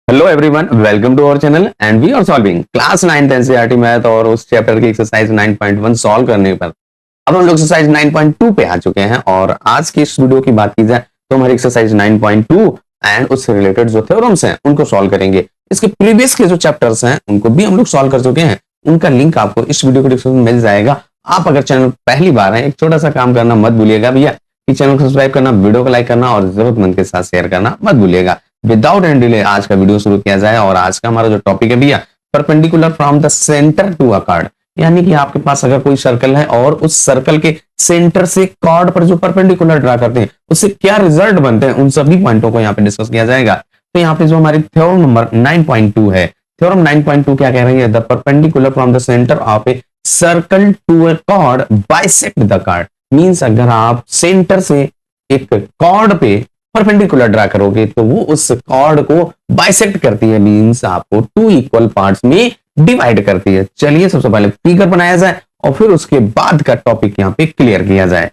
Hello everyone, welcome to our channel and we are solving class 9th NCERT math और उस chapter की exercise 9.1 solve करने पर अब हम लोग एक्सरसाइज 9.2 पे आ चुके हैं। और आज की इस वीडियो की बात की जाए तो हमारी एक्सरसाइज 9.2 एंड उससे रिलेटेड जो थ्योरम्स हैं उनको सॉल्व करेंगे। इसके प्रीवियस के जो चैप्टर्स हैं उनको भी हम लोग सॉल्व कर चुके हैं, उनका लिंक आपको इस वीडियो को डिस्क्रिप्शन में मिल जाएगा। आप अगर चैनल पहली बार है, एक छोटा सा काम करना मत भूलिएगा भैया कि चैनल को सब्सक्राइब करना, वीडियो को लाइक करना और जरूरतमंद के साथ शेयर करना मत भूलिएगा। विदाउट एनी डिले आज का वीडियो शुरू किया जाए। और आज का हमारा जो टॉपिक है भैया, perpendicular from the centre to a chord, यानी कि आपके पास अगर कोई सर्कल है और उस सर्कल के सेंटर से कार्ड पर जो परपेंडिकुलर ड्रा करते हैं उससे क्या रिजल्ट बनते हैं, उन सभी पॉइंटों को यहाँ पे डिस्कस किया जाएगा। तो यहाँ पे जो हमारी थ्योरम नंबर 9.2 है, थ्योरम 9.2 क्या कह रही है? The perpendicular from the centre of a circle to a chord bisect the chord. Means अगर आप सेंटर से एक कार्ड पे परपेंडिकुलर ड्रा करोगे तो वो उस कॉर्ड को बाइसेक्ट करती है, मींस आपको टू इक्वल पार्ट्स में डिवाइड करती है। चलिए सबसे पहले फिगर बनाया जाए और फिर उसके बाद का टॉपिक यहाँ पे क्लियर किया जाए।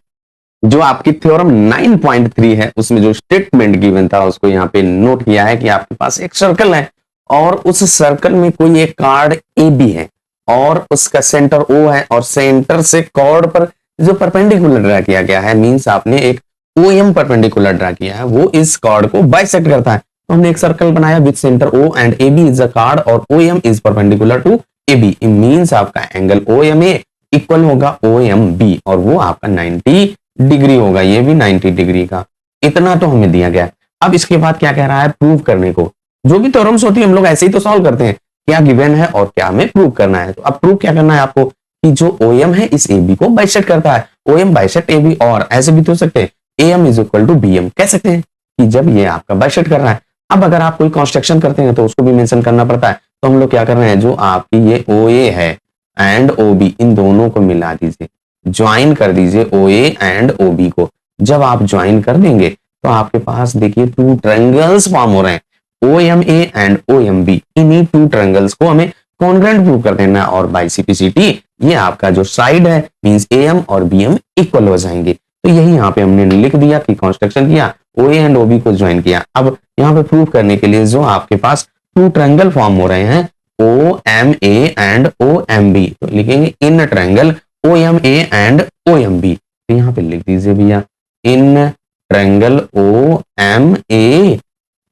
जो आपकी थ्योरम 9.3 है उसमें जो स्टेटमेंट गिवन था उसको यहाँ पे नोट किया है कि आपके पास एक सर्कल है और उस सर्कल में कोई एक कार्ड ए बी है और उसका सेंटर ओ है और सेंटर से कॉर्ड पर जो परपेंडिकुलर ड्रा किया गया है, मींस आपने एक OM परपेंडिकुलर ड्रा किया है, वो इस कार्ड को बाइसेक्ट करता है। तो हमने एक सर्कल बनाया with centre O and AB is a chord और OM is perpendicular to AB। It means आपका एंगल OMA इक्वल होगा OMB और वो आपका 90 डिग्री होगा, ये भी 90 डिग्री का। इतना तो हमें दिया गया। अब इसके बाद क्या कह रहा है? प्रूव करने को। जो भी थ्योरम्स होती है हम लोग ऐसे ही तो सॉल्व करते हैं, क्या गिवन है और क्या हमें प्रूव करना है। तो अब प्रूव क्या करना है आपको कि जो OM है इस AB को बाइसेक्ट करता है, OM बाइसेक्ट AB। और ऐसे भी तो हो सकते हैं AM is equal to BM, कह सकते हैं कि जब ये आपका बाइसेक्ट कर रहा है। अब अगर आप कोई कंस्ट्रक्शन करते हैं तो उसको भी मेंशन करना पड़ता है। तो हम लोग क्या कर रहे हैं, जो आपकी ये OA है एंड OB, इन दोनों को मिला दीजिए, ज्वाइन कर दीजिए OA एंड OB को। जब आप ज्वाइन कर देंगे तो आपके पास देखिए टू ट्रायंगल्स फॉर्म हो रहे हैं, OMA एंड OMB। इन्हीं टू ट्रायंगल्स को हमें कॉन्ग्रुएंट प्रूव कर देना और बाय CPCT ये आपका जो साइड है मींस AM और BM इक्वल हो जाएंगे। तो यही यहाँ पे हमने लिख दिया कि कंस्ट्रक्शन किया, OA एंड OB को ज्वाइन किया। अब यहाँ पे प्रूव करने के लिए जो आपके पास टू ट्रायंगल फॉर्म हो रहे हैं OMA एंड OMB, तो लिखेंगे in triangle OMA and OMB। तो यहाँ पे लिख दीजिए भैया इन ट्रायंगल OMA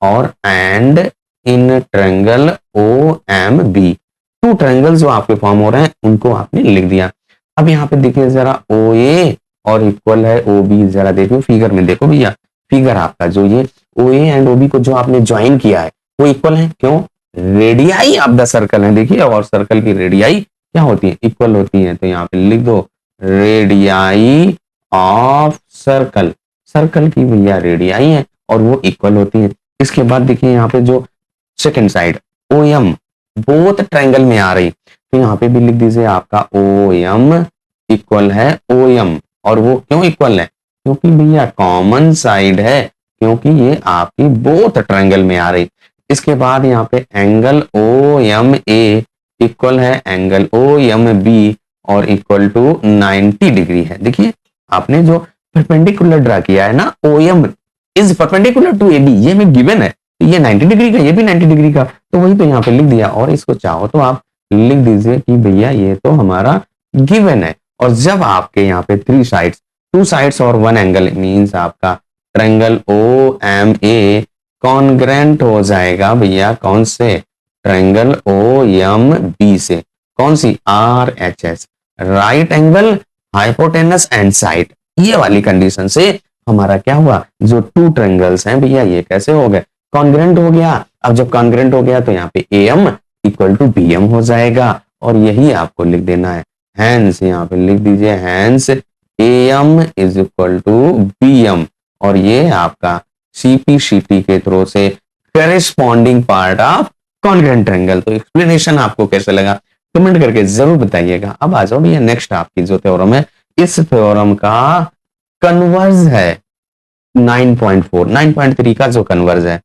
और and in triangle OMB। Two triangle जो आपके फॉर्म हो रहे हैं उनको आपने लिख दिया। अब यहाँ पे देखिए जरा OA और इक्वल है OB, जरा देखो फिगर में, देखो भैया फिगर आपका जो ये OA एंड OB को जो आपने ज्वाइन किया है वो इक्वल है। क्यों? रेडियाई ऑफ द सर्कल है, देखिए, और सर्कल की रेडियाई क्या होती है? इक्वल होती है। तो यहाँ पे लिख दो रेडियाई ऑफ सर्कल, सर्कल की भैया रेडियाई है और वो इक्वल होती है। इसके बाद देखिए यहाँ पे जो second side OM both triangle में आ रही, तो यहाँ पे भी लिख दीजिए आपका OM इक्वल है OM। और वो क्यों इक्वल है? क्योंकि भैया कॉमन साइड है, क्योंकि ये आपकी बोथ ट्रायंगल में आ रही। इसके बाद यहाँ पे एंगल OMA इक्वल है एंगल OMB और इक्वल टू 90 डिग्री है। देखिए आपने जो परपेंडिकुलर ड्रा किया है ना, OM is perpendicular to AB, ये में गिवन है, ये 90 डिग्री का, ये भी 90 डिग्री का, तो वही तो यहाँ पे लिख दिया। और इसको चाहो तो आप लिख दीजिए कि भैया ये तो हमारा गिवन है। और जब आपके यहाँ पे थ्री साइड्स, टू साइड्स और वन एंगल, मींस आपका ट्रायंगल OMA कॉन्ग्रुएंट हो जाएगा भैया कौन से? ट्रायंगल OMB से। कौन सी? RHS, right angle hypotenuse and side. ये वाली कंडीशन से हमारा क्या हुआ, जो टू ट्रायंगल्स हैं भैया ये कैसे हो गए? कॉन्ग्रुएंट हो गया। अब जब कॉन्ग्रुएंट हो गया तो यहाँ पे AM इक्वल टू BM हो जाएगा और यही आपको लिख देना है। हैंस यहाँ पे लिख दीजिए hence AM is equal to BM और ये आपका CPCT के थ्रू से corresponding part of congruent triangle. तो एक्सप्लेनेशन आपको कैसे लगा कमेंट करके जरूर बताइएगा। अब आ जाओ भैया नेक्स्ट आपकी जो थ्योरम है, इस थ्योरम का कन्वर्ज है 9.4, 9.3 का जो कन्वर्ज है,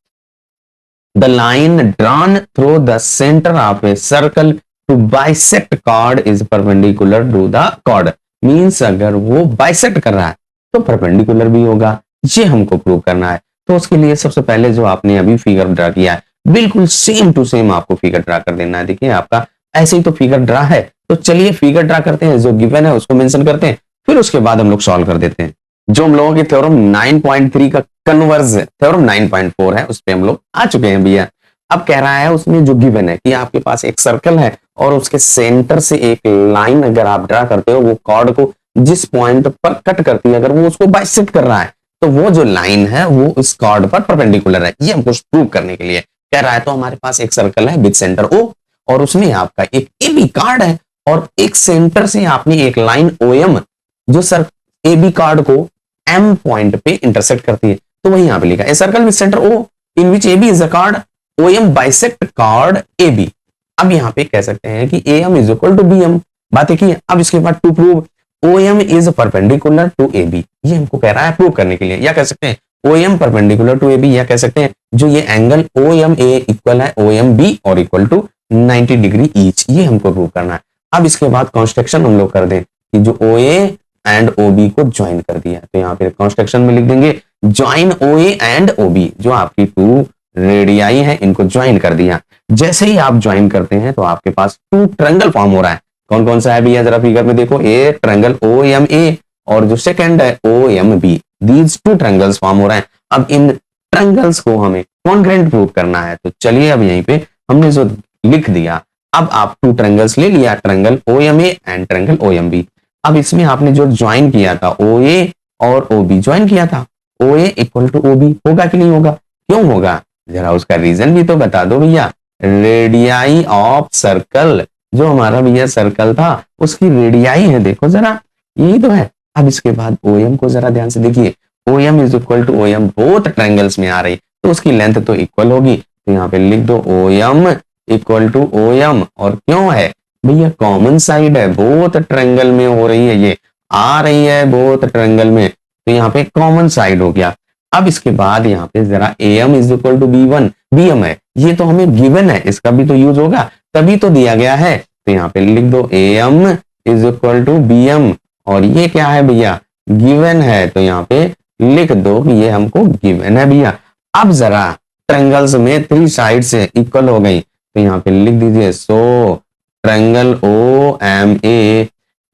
the line drawn through the centre of a circle to bisect chord is perpendicular to the chord. Means अगर वो बाइसेक्ट कर रहा है तो परपेंडिकुलर भी होगा, ये हमको प्रूव करना है। तो उसके लिए सबसे पहले जो आपने अभी फिगर ड्रा किया है बिल्कुल सेम टू सेम आपको फिगर ड्रा कर देना है। देखिए आपका ऐसे ही तो फिगर ड्रा है, तो चलिए फिगर ड्रा करते हैं, जो गिवन है उसको मेंशन करते हैं, फिर उसके बाद हम लोग सॉल्व कर देते हैं। जो हम लोगों की थ्योरम 9.3 का कन्वर्ज थ्योरम 9.4 है, उस पे हम लोग आ चुके हैं भैया। अब कह रहा है उसमें जो गिवन है कि आपके पास एक सर्कल है और उसके सेंटर से एक लाइन अगर आप ड्रा करते हो, वो कॉर्ड को जिस पॉइंट पर कट करती है, अगर वो उसको बाइसेक्ट कर रहा है, तो वो जो लाइन है वो इस कॉर्ड पर परपेंडिकुलर है। ये हमको प्रूव करने के लिए कह रहा है। तो हमारे पास एक सर्कल है विद सेंटर ओ, और उसमें आपका एक ए बी कार्ड है, और एक सेंटर से आपने एक लाइन ओ एम जो सर ए बी कार्ड को एम पॉइंट पे इंटरसेक्ट करती है, तो वही यहां पे लिखा है circle with centre O in which A B is the chord O M bisect chord A B. अब यहाँ पे कह सकते हैं कि A M is equal to B M, बातें की है। अब इसके बाद to prove O M is perpendicular to A B, ये हमको कह रहा है प्रूव करने के लिए। या कह सकते हैं O M perpendicular to A B, या कह सकते हैं जो ये angle O M A equal है ओ एम बी और इक्वल टू 90 डिग्री ईच, ये हमको प्रूव करना है। अब इसके बाद कॉन्स्ट्रक्शन हम लोग कर दें कि जो O A and O B को ज्वाइन कर दिया, तो यहाँ पे कॉन्स्ट्रक्शन में लिख देंगे join O A and O B, जो आपकी टू रेडियाई है इनको ज्वाइन कर दिया। जैसे ही आप ज्वाइन करते हैं तो आपके पास टू ट्रायंगल फॉर्म हो रहा है। कौन कौन सा है भैया, जरा फिगर में देखो, ए ट्रायंगल ओ एम ए और जो सेकंड है O M B, these two triangles form हो रहे हैं। अब इन ट्रायंगल्स को हमें कॉन्ग्रुएंट प्रूव करना है, तो चलिए अब यहीं पे हमने जो लिख दिया, अब आप टू ट्रायंगल्स ले लिया, triangle O M A and triangle O M B. अब इसमें आपने जो ज्वाइन किया था ओ ए और ओ बी ज्वाइन किया था, ओ ए इक्वल टू ओ बी होगा कि नहीं होगा, क्यों होगा, जरा उसका रीजन भी तो बता दो भैया। रेडियाई ऑफ सर्कल, जो हमारा भैया सर्कल था उसकी रेडियाई है, देखो जरा यही तो है। अब इसके बाद ओ एम को जरा ध्यान से देखिए, O M is equal to O M both triangles में आ रही, तो उसकी लेंथ तो इक्वल होगी, तो यहाँ पे लिख दो O M equal to O M. और क्यों है भैया, कॉमन साइड है, बोथ ट्रायंगल में हो रही है, ये आ रही है बोथ ट्रायंगल में, तो यहाँ पे कॉमन साइड हो गया। अब इसके बाद यहाँ पे जरा A M is equal to B one, B M है, ये तो हमें गिवन है, इसका भी तो यूज होगा, तभी तो दिया गया है, तो यहाँ पे लिख दो A M is equal to B M, और ये क्या है भैया, गिवन है, तो यहाँ पे लिख दो कि ये हमको गिवन है भैया। अब जरा ट्रायंगल्स में थ्री साइड से इक्वल हो गई, तो यहाँ पे लिख दीजिए so triangle O M A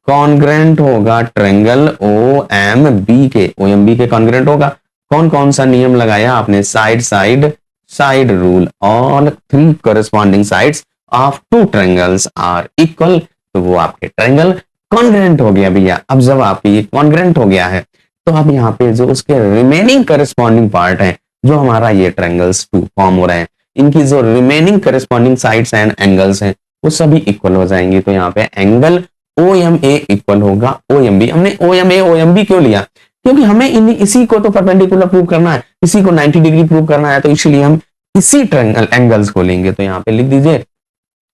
congruent होगा ट्रायंगल ओ एम बी के, ओ एम बी के कॉन्ग्रुएंट होगा। कौन कौन सा नियम लगाया आपने, side side side rule, all three corresponding sides of two triangles are equal, तो वो आपके ट्रायंगल कॉन्ग्रुएंट हो गया भैया। अब जब आपके ये कॉन्ग्रुएंट हो गया है, तो अब यहाँ पे जो उसके रिमेनिंग कॉरेस्पॉन्डिंग पार्ट है, जो हमारा ये ट्रायंगल्स टू फॉर्म हो रहे हैं, इनकी जो remaining corresponding sides and angles हैं वो सभी इक्वल हो जाएंगे। तो यहाँ पे angle O M A equal होगा ओ एम बी। हमने O M A O M B क्यों लिया, क्योंकि हमें इसी को तो परपेंडिकुलर प्रूव करना है, इसी को 90 डिग्री प्रूव करना है, तो इसलिए हम इसी ट्रायंगल एंगल्स को लेंगे। तो यहाँ पे लिख दीजिए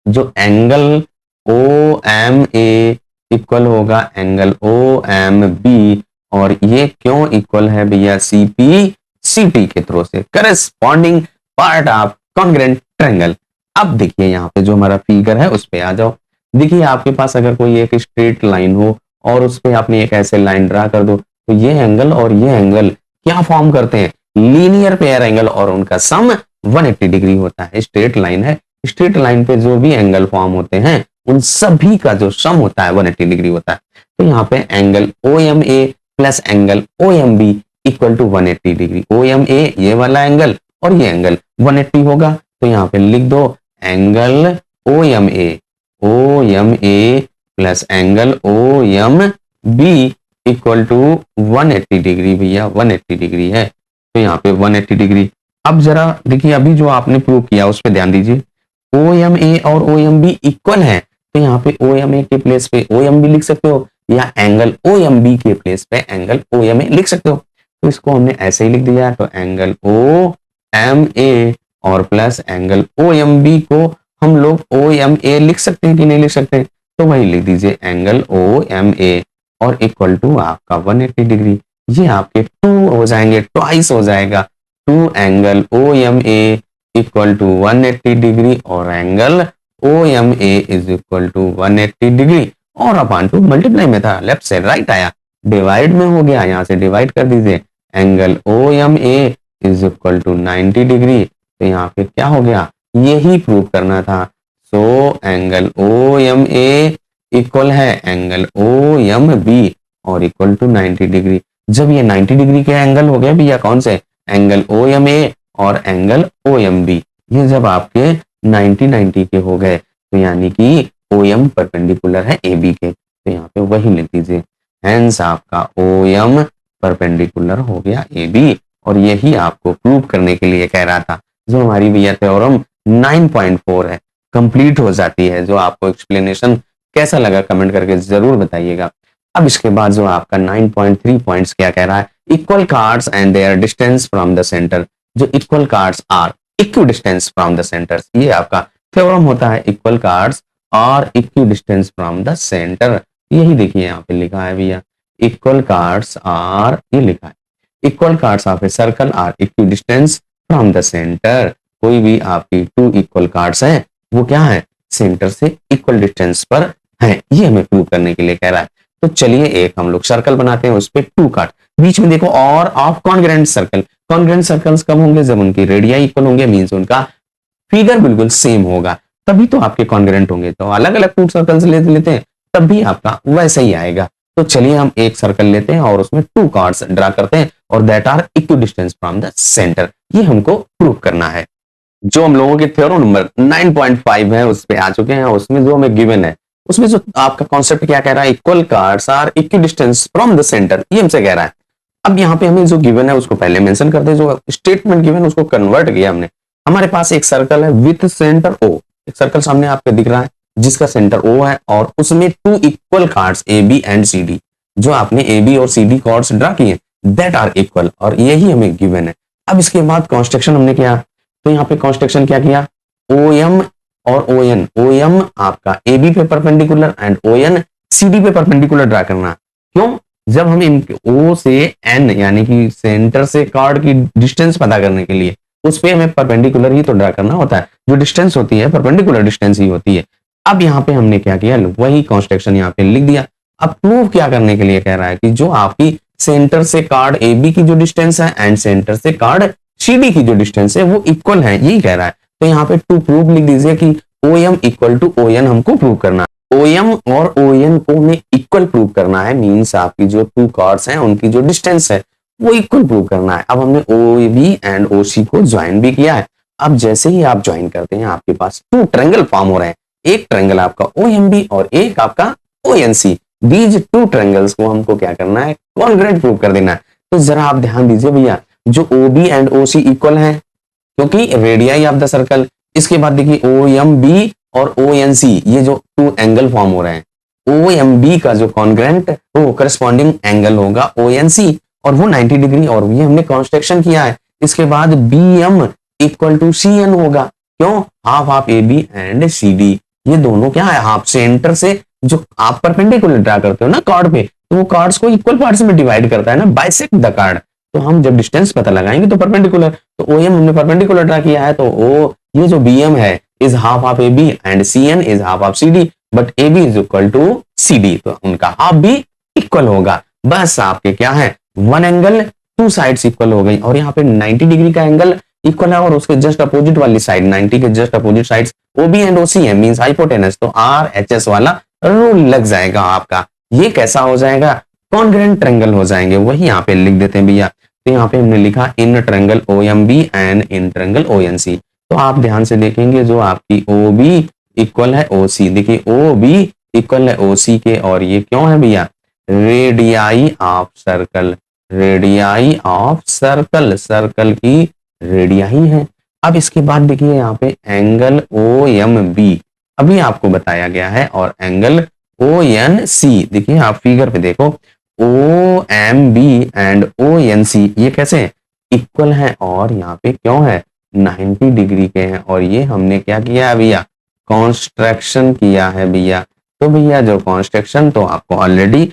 जो angle O M A equal होगा एंगल ओ एम बी, और ये क्यों इक्वल है भैया, सी पी सी टी के थ्रू से, corresponding part of congruent triangle. अब देखिए यहाँ पे जो हमारा फिगर है उस पे आ जाओ। देखिए आपके पास अगर कोई एक स्ट्रेट लाइन हो और उस पे आपने एक ऐसे लाइन ड्रा कर दो, तो ये एंगल और ये एंगल क्या फॉर्म करते हैं, लीनियर पेयर एंगल, और उनका सम 180 डिग्री होता है। स्ट्रेट लाइन है, स्ट्रेट लाइन पे जो भी एंगल फॉर्म होते हैं उन सभी का जो सम होता है 180 डिग्री होता है। तो यहाँ पे angle O M A plus angle O M B equal to 180 degree, O M A ये वाला एंगल और ये एंगल 180 होगा। तो यहाँ पे लिख दो angle O M A plus angle O M B equal to 180 degree भैया, 180 डिग्री है, तो यहाँ पे 180 डिग्री। अब जरा देखिए अभी जो आपने प्रूव किया उस पर ध्यान दीजिए, ओ एम ए और ओ एम बी इक्वल है, तो यहाँ पे ओ एम ए के प्लेस पे ओ एम बी लिख सकते हो, या एंगल ओ एम बी के प्लेस पे एंगल ओ एम ए लिख सकते हो। तो इसको हमने ऐसे ही लिख दिया, तो एंगल ओ एम ए और plus angle O M B को हम लोग ओ एम ए लिख सकते हैं कि नहीं लिख सकते, तो वही लिख दीजिए एंगल ओ एम ए और इक्वल टू आपका 180 डिग्री। ये आपके टू हो जाएंगे, ट्वाइस हो जाएगा, two angle O M A equal to 180 degree और angle O M A is equal to 180 degree, और अपान टू मल्टीप्लाई में था, लेफ्ट से राइट आया, डिवाइड में हो गया, यहाँ से डिवाइड कर दीजिए, angle O M A is equal to 90 degree तो यहाँ पे क्या हो गया, यही प्रूव करना था। So angle O M A equal है एंगल ओ एम बी और इक्वल टू 90 डिग्री। जब ये 90 डिग्री के एंगल हो गए भैया, कौन से, एंगल ओ एम ए और एंगल ओ एम बी, ये जब आपके 90 के हो गए तो यानी कि ओ एम परपेंडिकुलर है ए बी के, तो यहाँ पे वही लिख दीजिए। हेंस आपका ओ एम परपेंडिकुलर हो गया ए बी, और यही आपको प्रूव करने के लिए कह रहा था। जो हमारी भैया थ्योरम 9.4 है, कंप्लीट हो जाती है। जो आपको एक्सप्लेनेशन कैसा लगा कमेंट करके जरूर बताइएगा। अब इसके बाद जो आपका 9.3 पॉइंट्स क्या कह रहा है, equal chords and their distance from the centre. जो equal chords are equidistance from the centre, ये आपका थ्योरम होता है, इक्वल कार्ड्स और equidistance from the centre. यही देखिए यहाँ पे लिखा है भैया, इक्वल कार्ड्स आर, ये लिखा है equal chords of a circle are equidistance from the centre. कोई भी आपकी टू इक्वल कार्ड्स है वो क्या है, सेंटर से इक्वल डिस्टेंस पर है, ये हमें प्रूव करने के लिए कह रहा है। तो चलिए एक हम लोग सर्कल बनाते हैं, उस पे टू कार्ड, बीच में देखो और of congruent circle. Congruent circles कब होंगे, जब उनकी रेडियाई इक्वल होंगे, मींस उनका फिगर बिल्कुल सेम होगा, तभी तो आपके कॉन्ग्रेंट होंगे। तो अलग अलग टू सर्कल्स लेते हैं तब भी आपका वैसा ही आएगा। तो चलिए हम एक सर्कल लेते हैं और उसमें टू कार्ड्स ड्रा करते हैं और that are equidistance from the centre, ये हमको प्रूव करना है। जो हम लोगों के थ्योरम नंबर 9.5 है उस पे आ चुके हैं। उसमें जो हमें गिवन है, उसमें जो आपका कॉन्सेप्ट क्या कह रहा है, equal chords are equidistance from the centre, ये हमसे कह रहा है। अब यहाँ पे हमें जो गिवन है उसको पहले मेंशन करते हैं, जो स्टेटमेंट गिवन है उसको कन्वर्ट किया हमने। हमारे पास एक सर्कल है विथ सेंटर ओ, एक सर्कल सामने आपको दिख रहा है जिसका सेंटर ओ है, और उसमें two equal chords A B and C D, जो आपने ए बी और सी डी कार्ड्स ड्रा किए दैट आर इक्वल, और यही हमें गिवन है। अब इसके बाद कॉन्स्ट्रक्शन हमने किया, तो यहाँ पे कॉन्स्ट्रक्शन क्या किया, ओ एम और ओ एन, ओ एम आपका ए बी पे perpendicular and O N C D पे परपेंडिकुलर ड्रा करना। क्यों, जब हम इन ओ से एन यानी कि सेंटर से कार्ड की डिस्टेंस पता करने के लिए उस पे हमें परपेंडिकुलर ही तो ड्रा करना होता है, जो डिस्टेंस होती है परपेंडिकुलर डिस्टेंस ही होती है। अब यहाँ पे हमने क्या किया, वही कॉन्स्ट्रक्शन यहाँ पे लिख दिया। अब प्रूव क्या करने के लिए कह रहा है कि जो आपकी सेंटर से कार्ड ए बी की जो डिस्टेंस है एंड सेंटर से कार्ड सी डी की जो डिस्टेंस है वो इक्वल है, यही कह रहा है। तो यहाँ पे टू प्रूव लिख दीजिए कि O M equal to O N हमको प्रूव करना है। ओ एम और ओ एन को हमें इक्वल प्रूव करना है, मीन्स आपकी जो टू कार्ड्स हैं उनकी जो डिस्टेंस है वो इक्वल प्रूव करना है। अब हमने ओ बी एंड ओ सी को ज्वाइन भी किया है। अब जैसे ही आप ज्वाइन करते हैं आपके पास टू ट्रायंगल फॉर्म हो रहे हैं, एक ट्रायंगल आपका ओ एम बी और एक आपका O N C. These two triangles को हमको क्या करना है, कॉन्ग्रुएंट प्रूव कर देना है। तो जरा आप ध्यान दीजिए भैया, जो O B and O C equal है क्योंकि रेडियाई ऑफ द सर्कल। इसके बाद देखिए ओ एम बी और ओ एन सी, ये जो टू एंगल फॉर्म हो रहे हैं, ओ एम बी का जो कॉन्ग्रुएंट वो करस्पॉन्डिंग एंगल होगा ओ एन सी, और वो 90 डिग्री, और ये हमने कॉन्स्ट्रक्शन किया है। इसके बाद B M equal to C N होगा, क्यों, half of A B and C D, ये दोनों क्या है, हाफ सेंटर से जो आप परपेंडिकुलर ड्रा करते हो ना कार्ड पे, तो वो कार्ड्स को इक्वल पार्ट्स में डिवाइड करता है ना, बाइसेक्ट द कार्ड। तो हम जब डिस्टेंस पता लगाएंगे तो परपेंडिकुलर, तो ओ एम हमने परपेंडिकुलर ड्रा किया है, तो ओ ये जो बी एम है is half of A B and C N is half of C D, but A B is equal to C D, तो उनका हाफ भी इक्वल होगा। बस आपके क्या है, one angle two sides equal हो गई, और यहाँ पे 90 डिग्री का एंगल इक्वल है, और उसके जस्ट अपोजिट वाली साइड 90 के just opposite sides O B and O C है, मींस हाइपोटेनस, तो आर एच एस वाला रूल लग जाएगा आपका। ये कैसा हो जाएगा, कॉन्ग्रुएंट ट्रायंगल हो जाएंगे, वही यहाँ पे लिख देते हैं भैया। तो यहाँ पे हमने लिखा in triangle O M B and in triangle O N C. तो आप ध्यान से देखेंगे जो आपकी ओ बी इक्वल है ओ सी, देखिए ओ बी इक्वल है ओ सी के, और ये क्यों है भैया, radii of circle, radii of circle, circle की रेडियाई है। अब इसके बाद देखिए यहाँ पे एंगल ओ एम बी अभी आपको बताया गया है, और एंगल ओ एन सी, देखिए आप फिगर पे देखो O M B and O N C ये कैसे इक्वल है, और यहाँ पे क्यों है 90 डिग्री के हैं, और ये हमने क्या किया है भैया, कॉन्स्ट्रक्शन किया है भैया। तो भैया जो कॉन्स्ट्रक्शन तो आपको ऑलरेडी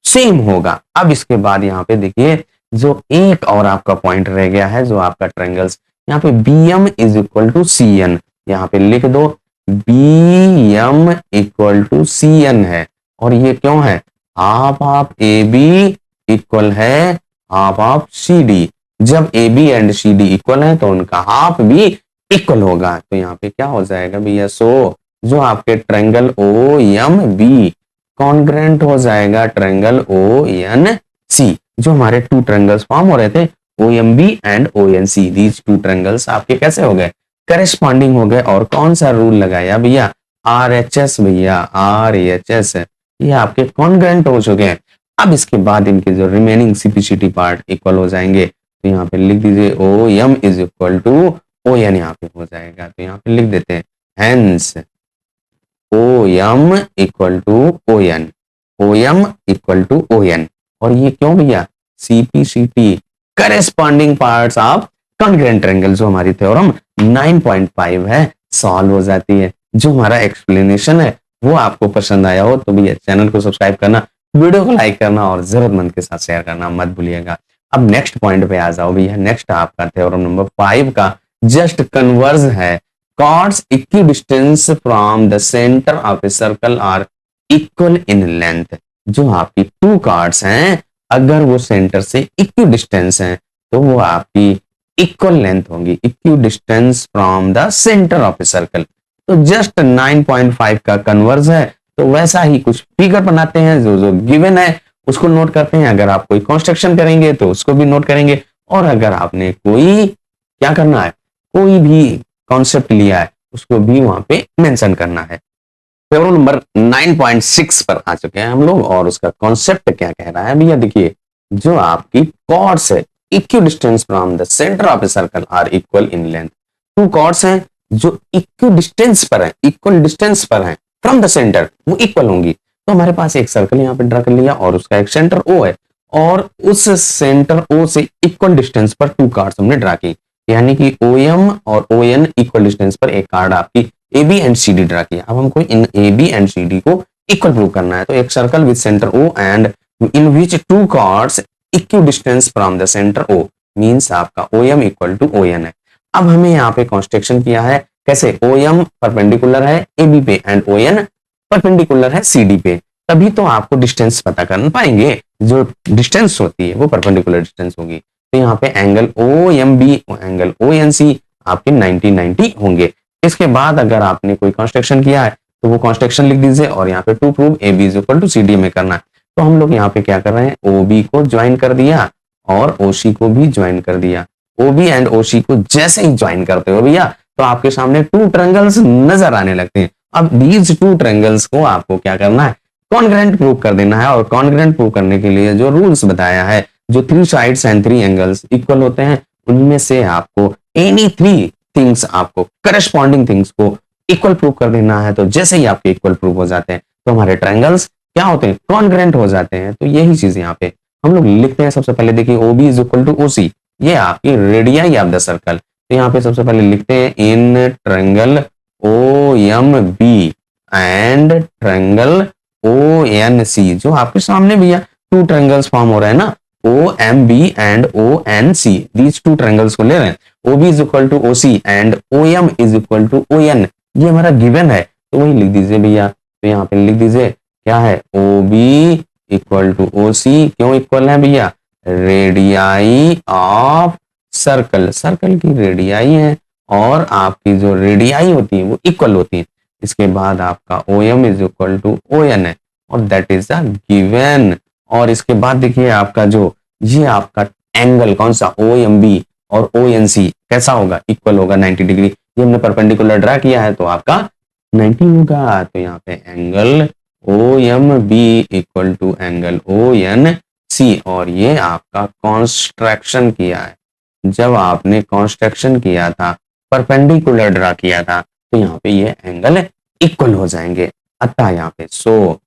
सेम होगा। अब इसके बाद यहाँ पे देखिए जो एक और आपका पॉइंट रह गया है, जो आपका ट्रायंगल्स, यहाँ पे B M is equal to C N, यहाँ पे लिख दो B M equal to C N है, और ये क्यों है, half of A B equal है हाफ ऑफ सी डी। जब A B and C D equal है तो उनका हाफ भी इक्वल होगा। तो यहाँ पे क्या हो जाएगा भैया, सो जो आपके triangle O M B congruent हो जाएगा ट्रायंगल ओ एन सी। जो हमारे टू ट्रायंगल्स फॉर्म हो रहे थे O M B and O N C, these two triangles आपके कैसे हो गए, करेस्पॉन्डिंग हो गए। और कौन सा रूल लगाया भैया, आर एच एस भैया, आर एच एस, ये आपके कॉन्ग्रेंट हो चुके हैं। अब इसके बाद इनके जो रिमेनिंग सीपीसीटी पार्ट इक्वल हो जाएंगे। तो यहाँ पे लिख दीजिए O M is equal to O N, यहाँ पे हो जाएगा। तो यहाँ पे लिख देते हैं hence O M equal to O N, O M equal to O N. और ये क्यों भैया, CPCT corresponding parts of congruent triangle, जो हमारी थ्योरम 9.5 है, सॉल्व हो जाती है। जो हमारा एक्सप्लेनेशन है वो आपको पसंद आया हो तो भैया चैनल को सब्सक्राइब करना, वीडियो को लाइक करना और जरूरतमंद के साथ शेयर करना मत भूलिएगा। अब नेक्स्ट पॉइंट पे आ जाओ भैया। नेक्स्ट आपका थ्योरम नंबर 5 का जस्ट कन्वर्ज है, chords equidistance from the center of a circle are equal in length। जो आपकी टू कार्ड्स हैं अगर वो सेंटर से इक्विडिस्टेंस हैं तो वो आपकी इक्वल लेंथ होंगी, equidistance from the centre of a circle. तो जस्ट 9.5 का कन्वर्ज है, तो वैसा ही कुछ फिगर बनाते हैं, जो जो गिवन है उसको नोट करते हैं। अगर आप कोई कंस्ट्रक्शन करेंगे तो उसको भी नोट करेंगे, और अगर आपने कोई क्या करना है, कोई भी कॉन्सेप्ट लिया है उसको भी वहां पे मेंशन करना है। थ्योरम नंबर 9.6 पर आ चुके हैं हम लोग, और उसका कॉन्सेप्ट क्या कह रहा है भैया, देखिए जो आपकी कॉर्ड्स है equidistance from the centre of a circle are equal in length. Two chords हैं जो इक्विडिस्टेंस पर है, इक्वल डिस्टेंस पर है फ्रॉम द सेंटर, वो इक्वल होंगी। तो हमारे पास एक सर्कल यहाँ पे ड्रा कर लिया और उसका एक सेंटर ओ है, और उस सेंटर ओ से इक्वल डिस्टेंस पर टू कार्ड्स हमने ड्रा की, यानी कि ओ एम और ओ एन इक्वल डिस्टेंस पर एक कार्ड आपकी A B and C D draw किया। अब हमको इन A B and C D को इक्वल प्रूव करना है। तो एक circle with centre O and in which two chords equal distance from the centre O means आपका O M equal to O N है। अब हमें यहाँ पे कंस्ट्रक्शन किया है कैसे, ओ एम परपेंडिकुलर है ए बी पे एंड ओ एन परपेंडिकुलर है सी डी पे, तभी तो आपको डिस्टेंस पता कर पाएंगे। जो डिस्टेंस होती है वो परपेंडिकुलर डिस्टेंस होगी। तो यहाँ पे angle O M B angle O N C आपके 90-90 होंगे। इसके बाद अगर आपने कोई कंस्ट्रक्शन किया है तो वो कंस्ट्रक्शन लिख दीजिए, और यहाँ पे to prove A B is equal to C D में करना है। तो हम लोग यहाँ पे क्या कर रहे हैं, ओ बी को ज्वाइन कर दिया और ओ सी को भी ज्वाइन कर दिया। ओ बी एंड ओ सी को जैसे ही ज्वाइन करते हो भैया तो आपके सामने टू ट्रायंगल्स नजर आने लगते हैं। अब दीज टू ट्रायंगल्स को आपको क्या करना है, कॉन्ग्रेंट प्रूव कर देना है। और कॉन्ग्रेंट प्रूव करने के लिए जो रूल्स बताया है, जो three sides and three angles equal होते हैं उनमें से आपको एनी थ्री थिंग्स, आपको करस्पॉन्डिंग थिंग्स को इक्वल प्रूव कर देना है। तो जैसे ही आपके इक्वल प्रूव हो जाते हैं तो हमारे ट्रायंगल्स क्या होते हैं, कॉन्ग्रेंट हो जाते हैं। तो यही चीज यहाँ पे हम लोग लिखते हैं। सबसे पहले देखिए O B is equal to O C, ये आपकी रेडियाई ऑफ द सर्कल। तो यहाँ पे सबसे पहले लिखते हैं in triangle O M B and triangle O N C. जो आपके सामने भैया टू ट्रायंगल्स फॉर्म हो रहे हैं ना, O M B and O N C, these two triangles को ले रहे हैं। O B is equal to O C and O M is equal to O N, ये हमारा गिवन है तो वही लिख दीजिए भैया। तो यहाँ पे लिख दीजिए क्या है, O B equal to O C, क्यों इक्वल है भैया, रेडियाई ऑफ सर्कल, सर्कल की रेडियाई है और आपकी जो रेडियाई होती है वो इक्वल होती है। इसके बाद आपका O M is equal to O N है और दैट इज द गिवन। और इसके बाद देखिए आपका जो ये आपका एंगल कौन सा, ओ एम बी और ओ एन सी कैसा होगा, इक्वल होगा 90 डिग्री। ये हमने परपेंडिकुलर ड्रा किया है तो आपका 90 होगा। तो यहाँ पे angle O M B equal to angle O N C, और ये आपका कॉन्स्ट्रक्शन किया है। जब आपने कॉन्स्ट्रक्शन किया था, परपेंडिकुलर ड्रा किया था, तो यहाँ पे ये एंगल इक्वल हो जाएंगे। अतः यहाँ पे so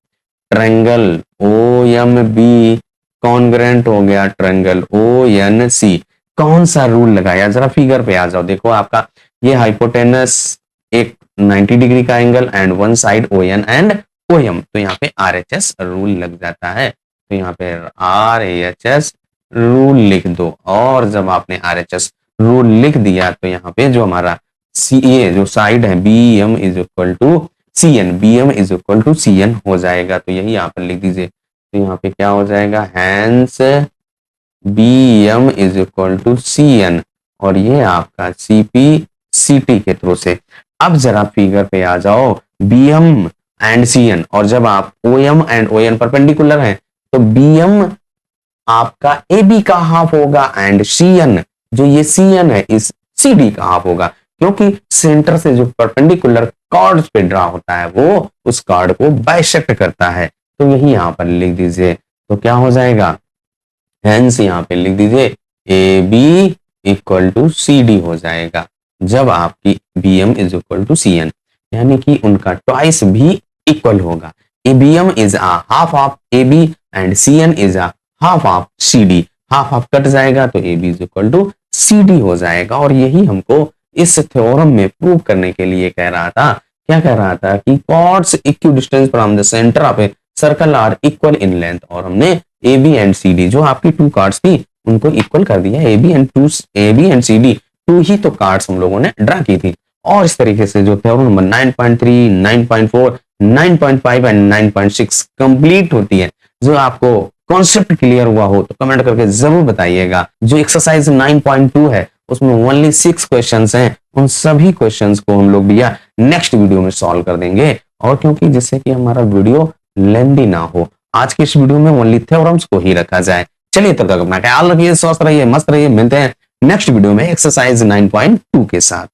triangle O M B congruent हो गया ट्रायंगल ओ एन सी। कौन सा रूल लगाया, जरा फिगर पे आ जाओ। देखो आपका ये हाइपोटेनस एक 90 डिग्री का angle and one side O N and O M, तो यहाँ पे आर एच एस रूल लग जाता है। तो यहाँ पे आर एच एस रूल लिख दो, और जब आपने आर एच एस रूल लिख दिया तो यहाँ पे जो हमारा सी ए जो साइड है B M is equal to C N, B M is equal to C N हो जाएगा। तो यही यहाँ पर लिख दीजिए। तो यहाँ पे क्या हो जाएगा, hence B M is equal to C N, और ये आपका सी पी सीटी के थ्रू से। अब जरा फिगर पे आ जाओ, बीएम एंड सीएन, और जब आप ओएम एंड ओएन परपेंडिकुलर है तो बीएम आपका AB का हाफ होगा एंड सीएन, जो ये सीएन है, इस CD का हाफ होगा, क्योंकि सेंटर से जो परपेंडिकुलर कॉर्ड पे ड्रा होता है वो उस कॉर्ड को बाइसेक्ट करता है। तो यही यहां पर लिख दीजिए, तो क्या हो जाएगा, हेंस यहां पे लिख दीजिए AB इक्वल टू CD हो जाएगा जब आपकी BM is equal to CN, यानी कि उनका ट्वाइस भी इक्वल होगा। BM is a half of AB and CN is a half of CD। Half of cut जाएगा तो AB is equal to CD हो जाएगा। और यही हमको इस थ्योरम में प्रूव करने के लिए कह रहा था। क्या कह रहा था कि chords equidistance from the centre of a circle are equal in length, और हमने AB एंड CD जो आपकी टू कार्ड्स थी उनको इक्वल कर दिया। AB एंड CD टू ही तो कार्ड्स हम लोगों ने ड्रा की थी। और इस तरीके से जो थ्योरम नंबर 9.3, 9.4, 9.5 एंड 9.6 कंप्लीट होती है। जो आपको कॉन्सेप्ट क्लियर हुआ हो तो कमेंट करके जरूर बताइएगा। जो एक्सरसाइज 9.2 है उसमें ओनली 6 क्वेश्चंस हैं, उन सभी क्वेश्चंस को हम लोग भैया नेक्स्ट वीडियो में सॉल्व कर देंगे। और क्योंकि जिससे कि हमारा वीडियो लेंदी ना हो, आज के इस वीडियो में ओनली थ्योरम्स को ही रखा जाए। चलिए तब तक अपना ख्याल रखिए, स्वस्थ रहिए, मस्त रहिए। मिलते हैं नेक्स्ट वीडियो में एक्सरसाइज 9.2 के साथ।